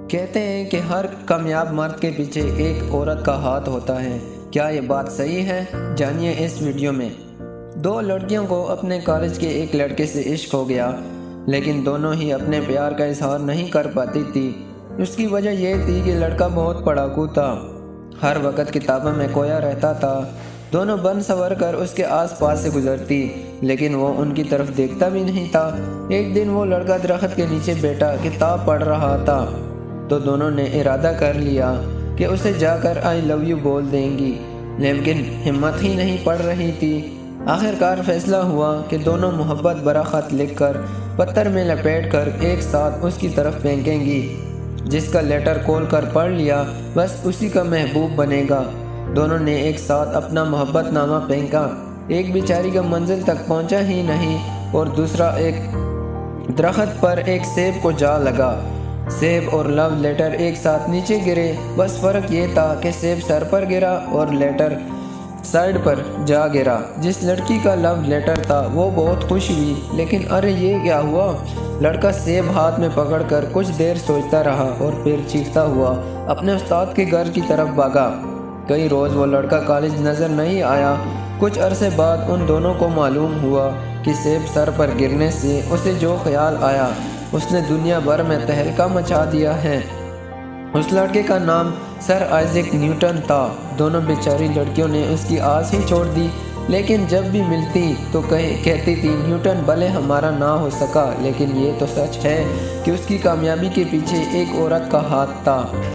کہتے ہیں کہ ہر کامیاب مرد کے پیچھے ایک عورت کا ہاتھ ہوتا ہے۔ کیا یہ بات صحیح ہے؟ جانیے اس ویڈیو میں۔ دو لڑکیوں کو اپنے کالج کے ایک لڑکے سے عشق ہو گیا، لیکن دونوں ہی اپنے پیار کا اظہار نہیں کر پاتی تھی۔ اس کی وجہ یہ تھی کہ لڑکا بہت پڑھاکو تھا، ہر وقت کتابوں میں کھویا رہتا تھا۔ دونوں بن سنور کر اس کے آس پاس سے گزرتی، لیکن وہ ان کی طرف دیکھتا بھی نہیں تھا۔ ایک دن وہ لڑکا درخت کے نیچے بیٹھا کتاب پڑھ رہا تھا، تو دونوں نے ارادہ کر لیا کہ اسے جا کر آئی لو یو بول دیں گی، لیکن ہمت ہی نہیں پڑ رہی تھی۔ آخرکار فیصلہ ہوا کہ دونوں محبت بھرا خط لکھ کر پتھر میں لپیٹ کر ایک ساتھ اس کی طرف پھینکیں گی۔ جس کا لیٹر کھول کر پڑھ لیا بس اسی کا محبوب بنے گا۔ دونوں نے ایک ساتھ اپنا محبت نامہ پھینکا۔ ایک بیچاری کا منزل تک پہنچا ہی نہیں اور دوسرا ایک درخت پر ایک سیب کو جا لگا۔ سیب اور لو لیٹر ایک ساتھ نیچے گرے، بس فرق یہ تھا کہ سیب سر پر گرا اور لیٹر سائیڈ پر جا گرا۔ جس لڑکی کا لو لیٹر تھا وہ بہت خوش ہوئی، لیکن ارے یہ کیا ہوا؟ لڑکا سیب ہاتھ میں پکڑ کر کچھ دیر سوچتا رہا اور پھر چیختا ہوا اپنے استاد کے گھر کی طرف بھاگا۔ کئی روز وہ لڑکا کالج نظر نہیں آیا۔ کچھ عرصے بعد ان دونوں کو معلوم ہوا کہ سیب سر پر گرنے سے اسے جو خیال آیا اس نے دنیا بھر میں تہلکہ مچا دیا ہے۔ اس لڑکے کا نام سر آئزیک نیوٹن تھا۔ دونوں بیچاری لڑکیوں نے اس کی آس ہی چھوڑ دی، لیکن جب بھی ملتی تو کہتی تھی نیوٹن بھلے ہمارا نہ ہو سکا، لیکن یہ تو سچ ہے کہ اس کی کامیابی کے پیچھے ایک عورت کا ہاتھ تھا۔